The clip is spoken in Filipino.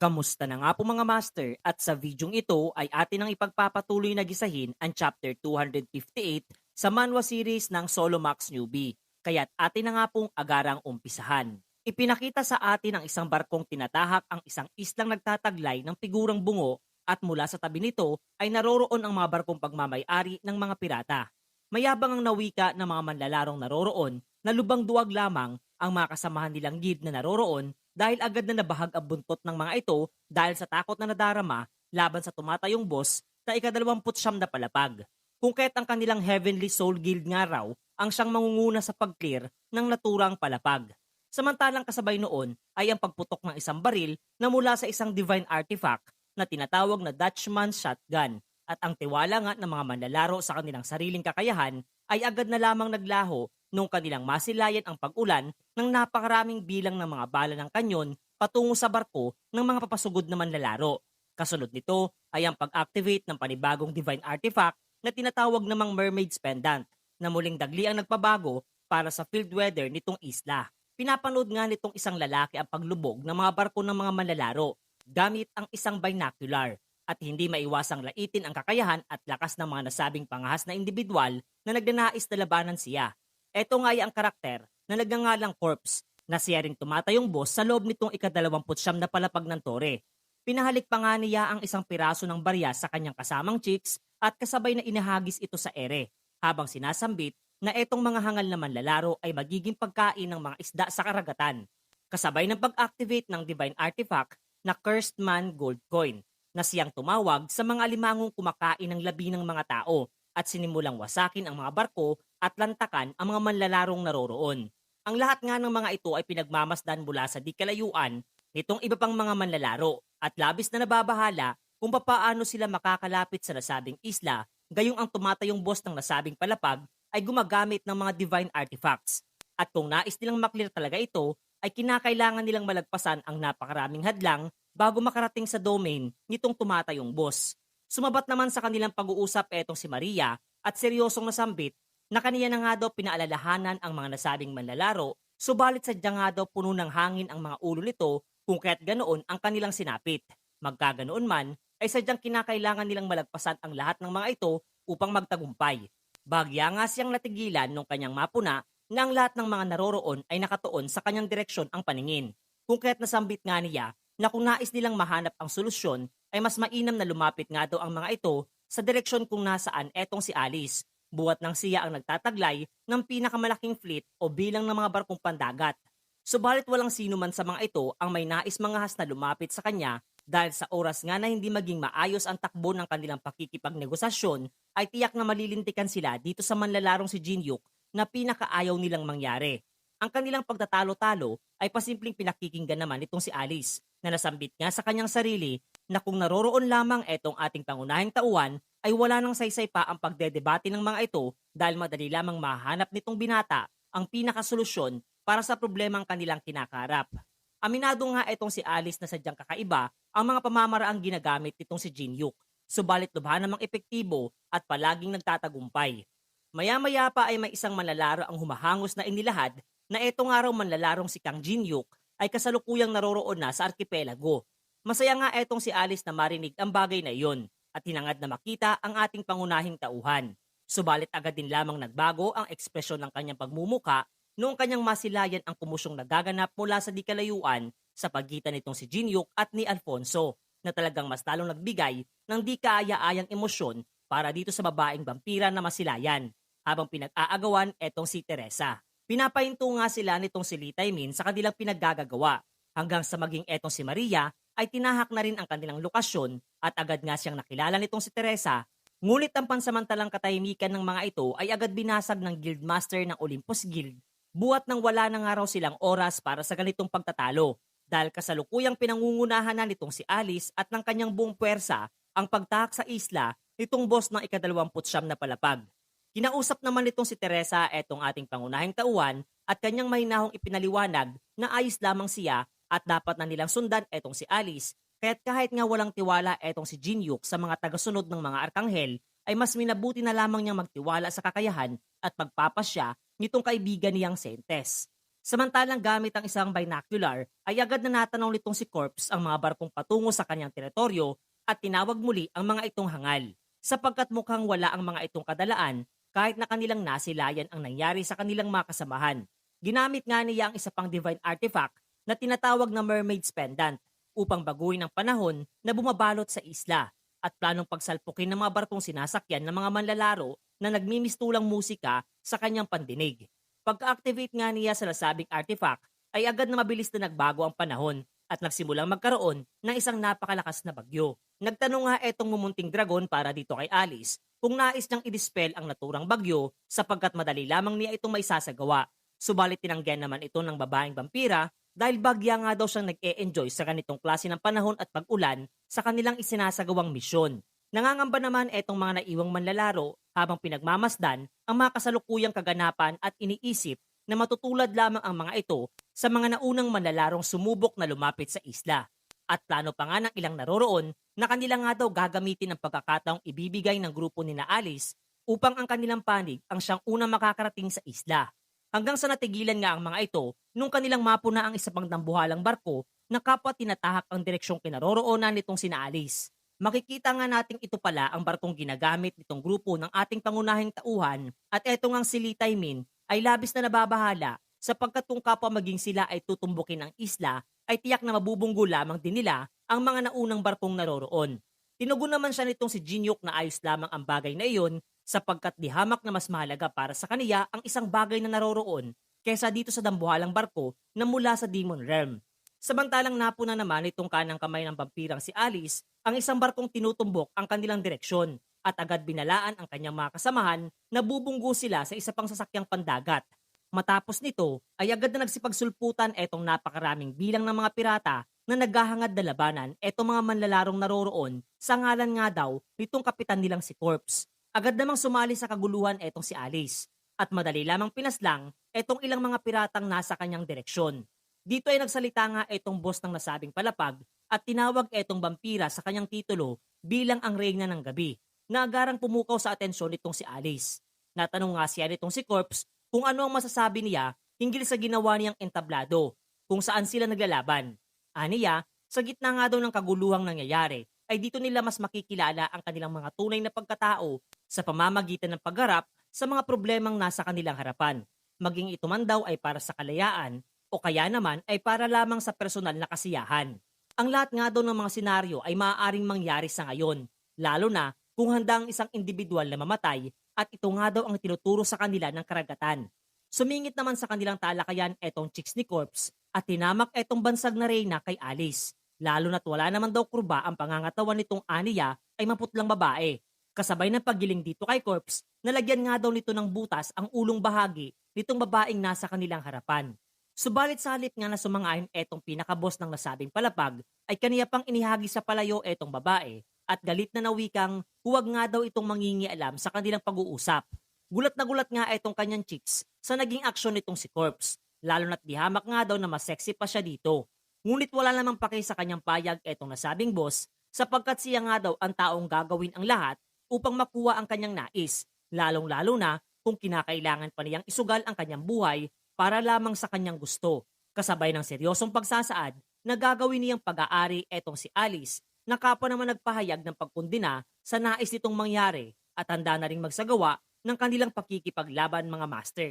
Kamusta na nga po mga master at sa videong ito ay atin ang ipagpapatuloy na gisahin ang chapter 258 sa manhwa series ng Solo Max Newbie. Kaya't atin na nga pong agarang umpisahan. Ipinakita sa atin ang isang barkong tinatahak ang isang islang nagtataglay ng figurang bungo at mula sa tabi nito ay naroroon ang mga barkong pagmamay-ari ng mga pirata. Mayabang ang nawika ng mga manlalarong naroroon na lubang duwag lamang ang mga kasamahan nilang gid na naroroon dahil agad na nabahag ang buntot ng mga ito dahil sa takot na nadarama laban sa tumatayong boss na ika-29 na palapag. Kung kaya't ang kanilang Heavenly Soul Guild nga raw ang siyang mangunguna sa pag-clear ng naturang palapag. Samantalang kasabay noon ay ang pagputok ng isang baril na mula sa isang divine artifact na tinatawag na Dutchman Shotgun at ang tiwala nga ng mga manlalaro sa kanilang sariling kakayahan ay agad na lamang naglaho nung kanilang masilayan ang pag-ulan ng napakaraming bilang ng mga bala ng kanyon patungo sa barko ng mga papasugod na manlalaro. Kasunod nito ay ang pag-activate ng panibagong divine artifact na tinatawag namang Mermaid's Pendant na muling dagli ang nagpabago para sa field weather nitong isla. Pinapanood nga nitong isang lalaki ang paglubog ng mga barko ng mga manlalaro gamit ang isang binocular at hindi maiwasang laitin ang kakayahan at lakas ng mga nasabing pangahas na individual na nagnanais na labanan siya. Ito nga ay ang karakter na nagngangalang Corpse na siya ring tumatayong boss sa loob nitong ika-29 na palapag ng tore. Pinahalik pa nga niya ang isang piraso ng barya sa kanyang kasamang chicks at kasabay na inahagis ito sa ere habang sinasambit na etong mga hangal na manlalaro ay magiging pagkain ng mga isda sa karagatan. Kasabay ng pag-activate ng divine artifact na Cursed Man Gold Coin na siyang tumawag sa mga alimangong kumakain ng labi ng mga tao at sinimulang wasakin ang mga barko at lantakan ang mga manlalarong naroroon. Ang lahat nga ng mga ito ay pinagmamasdan mula sa di kalayuan nitong iba pang mga manlalaro at labis na nababahala kung papaano sila makakalapit sa nasabing isla gayong ang tumatayong boss ng nasabing palapag ay gumagamit ng mga divine artifacts. At kung nais nilang maklear talaga ito, ay kinakailangan nilang malagpasan ang napakaraming hadlang bago makarating sa domain nitong tumatayong boss. Sumabat naman sa kanilang pag-uusap etong si Maria at seryosong nasambit na kaniya na nga daw pinaalalahanan ang mga nasabing manlalaro, subalit sadya nga daw puno ng hangin ang mga ulo nito kung kaya't ganoon ang kanilang sinapit. Magkaganoon man, ay sadyang kinakailangan nilang malagpasan ang lahat ng mga ito upang magtagumpay. Bagya nga siyang natigilan nung kanyang mapuna na ang lahat ng mga naroroon ay nakatuon sa kanyang direksyon ang paningin. Kung kaya't nasambit nga niya na kung nais nilang mahanap ang solusyon ay mas mainam na lumapit nga daw ang mga ito sa direksyon kung nasaan etong si Alice, buwat nang siya ang nagtataglay ng pinakamalaking fleet o bilang ng mga barkong pandagat. Subalit walang sino man sa mga ito ang may nais mangahas na lumapit sa kanya dahil sa oras nga na hindi maging maayos ang takbo ng kanilang pakikipagnegosasyon ay tiyak na malilintikan sila dito sa manlalarong si Jinyuk na pinakaayaw nilang mangyari. Ang kanilang pagtatalo-talo ay pasimpleng pinakikinggan naman itong si Alice na nasambit nga sa kanyang sarili na kung naroroon lamang etong ating pangunahing tauhan ay wala nang saysay pa ang pagdedebate ng mga ito dahil madali lamang mahanap nitong binata ang pinakasolusyon para sa problemang kanilang kinakarap. Aminado nga etong si Alice na sadyang kakaiba ang mga pamamaraang ginagamit nitong si Jinyuk, subalit lubha namang epektibo at palaging nagtatagumpay. Maya-maya pa ay may isang manlalaro ang humahangos na inilahad na etong araw manlalarong si Kang Jinyuk ay kasalukuyang naroroon na sa arkipelago. Masaya nga etong si Alice na marinig ang bagay na iyon at hinangad na makita ang ating pangunahing tauhan. Subalit agad din lamang nagbago ang ekspresyon ng kanyang pagmumuka noong kanyang masilayan ang kumusyong nagaganap mula sa di kalayuan sa pagitan nitong si Jinyuk at ni Alfonso na talagang mas lalong nagbigay ng di kaaya-ayang emosyon para dito sa babaeng vampira na masilayan habang pinag-aagawan etong si Teresa. Pinapahinto nga sila nitong si Lee Taemin sa kanilang pinaggagawa hanggang sa maging etong si Maria ay tinahak na rin ang kanilang lokasyon at agad nga siyang nakilala nitong si Teresa. Ngunit ang pansamantalang katahimikan ng mga ito ay agad binasag ng Guildmaster ng Olympus Guild buwat nang wala na nga raw silang oras para sa ganitong pagtatalo dahil kasalukuyang pinangungunahan na nitong si Alice at ng kanyang buong puwersa ang pagtahak sa isla nitong boss ng ika-29 na palapag. Kinausap naman nitong si Teresa etong ating pangunahing tauhan at kanyang mahinahong ipinaliwanag na ayos lamang siya at dapat na nilang sundan etong si Alice kaya't kahit nga walang tiwala etong si Jinyuk sa mga tagasunod ng mga arkanghel ay mas minabuti na lamang niyang magtiwala sa kakayahan at pagpapasya nitong kaibigan niyang Sentes. Samantalang gamit ang isang binocular, ay agad na natanaw nitong si Corps ang mga barkong patungo sa kanyang teritoryo at tinawag muli ang mga itong hangal. Sapagkat mukhang wala ang mga itong kadalaan kahit na kanilang nasilayan ang nangyari sa kanilang mga kasamahan. Ginamit nga niya ang isa pang divine artifact na tinatawag na Mermaid's Pendant upang baguhin ang panahon na bumabalot sa isla at planong pagsalpukin ng mga barkong sinasakyan ng mga manlalaro na nagmimistulang musika sa kanyang pandinig. Pagka-activate nga niya sa nasabing artifact, ay agad na mabilis na nagbago ang panahon at nagsimulang magkaroon ng isang napakalakas na bagyo. Nagtanong nga etong mumunting dragon para dito kay Alice kung nais niyang i-dispel ang naturang bagyo sapagkat madali lamang niya itong maisasagawa. Subalit tinanggihan naman ito ng babaeng vampira dahil bagya nga daw siyang nag-e-enjoy sa ganitong klase ng panahon at pag-ulan sa kanilang isinasagawang misyon. Nangangamba naman etong mga naiwang manlalaro habang pinagmamasdan ang mga kasalukuyang kaganapan at iniisip na matutulad lamang ang mga ito sa mga naunang manlalarong sumubok na lumapit sa isla. At plano pa nga ng ilang naroroon na kanila nga daw gagamitin ang pagkakataong ibibigay ng grupo ni na Alice upang ang kanilang panig ang siyang unang makakarating sa isla. Hanggang sa natigilan nga ang mga ito nung kanilang mapuna ang isa pang dambuhalang barko na kapwa tinatahak ang direksyong kinaroroonan nitong sina Alice. Makikita nga nating ito pala ang barkong ginagamit nitong grupo ng ating pangunahing tauhan at eto ngang si Lee Tai-min ay labis na nababahala sapagkat kung kapwa maging sila ay tutumbukin ang isla ay tiyak na mabubunggo lamang din nila ang mga naunang barkong naroroon. Tinugon naman siya nitong si Jinyuk na ayos lamang ang bagay na iyon sapagkat di hamak na mas mahalaga para sa kaniya ang isang bagay na naroroon kesa dito sa dambuhalang barko na mula sa Demon Realm. Samantalang napuna naman itong kanang kamay ng vampirang si Alice ang isang barkong tinutumbok ang kanilang direksyon at agad binalaan ang kanyang mga kasamahan na bubunggo sila sa isa pang sasakyang pandagat. Matapos nito ay agad na nagsipagsulputan etong napakaraming bilang ng mga pirata na naghahangad na labanan etong mga manlalarong naroroon sa ngalan nga daw nitong kapitan nilang si Corpse. Agad namang sumali sa kaguluhan etong si Alice at madali lamang pinaslang etong ilang mga piratang nasa kanyang direksyon. Dito ay nagsalita nga etong boss ng nasabing palapag at tinawag etong vampira sa kanyang titulo bilang ang Reyna ng Gabi na agarang pumukaw sa atensyon nitong si Alice. Natanong nga siya nitong si Corpse kung ano ang masasabi niya hinggil sa ginawa niyang entablado, kung saan sila naglalaban. Aniya, sa gitna nga daw ng kaguluhang nangyayari, ay dito nila mas makikilala ang kanilang mga tunay na pagkatao sa pamamagitan ng pagharap sa mga problemang nasa kanilang harapan. Maging ito man daw ay para sa kalayaan o kaya naman ay para lamang sa personal na kasiyahan. Ang lahat nga daw ng mga senaryo ay maaaring mangyari sa ngayon, lalo na kung handa ang isang individual na mamatay at ito nga daw ang tinuturo sa kanila ng karagatan. Sumingit naman sa kanilang talakayan etong chicks ni Corpse at tinamak etong bansag na Reyna kay Alice, lalo na't wala naman daw kurba ang pangangatawan nitong Aniya ay maputlang babae. Kasabay ng paggiling dito kay Corpse, nalagyan nga daw nito ng butas ang ulong bahagi nitong babaeng nasa kanilang harapan. Subalit sa halip nga na sumang-ayon etong pinakaboss ng nasabing palapag ay kaniya pang inihagi sa palayo etong babae at galit na nawikang huwag nga daw itong mangingialam sa kanilang pag-uusap. Gulat na gulat nga etong kanyang chicks sa naging aksyon nitong si Corpse, lalo na't dihamak nga daw na mas sexy pa siya dito. Ngunit wala namang pake sa kanyang payag etong nasabing boss sapagkat siya nga daw ang taong gagawin ang lahat upang makuha ang kanyang nais, lalong-lalo na kung kinakailangan pa niyang isugal ang kanyang buhay para lamang sa kanyang gusto. Kasabay ng seryosong pagsasaad na gagawin niyang pag-aari etong si Alice na kapwa naman nagpahayag ng pagkundina sa nais nitong mangyari at handa na ring magsagawa ng kanilang pakikipaglaban mga master.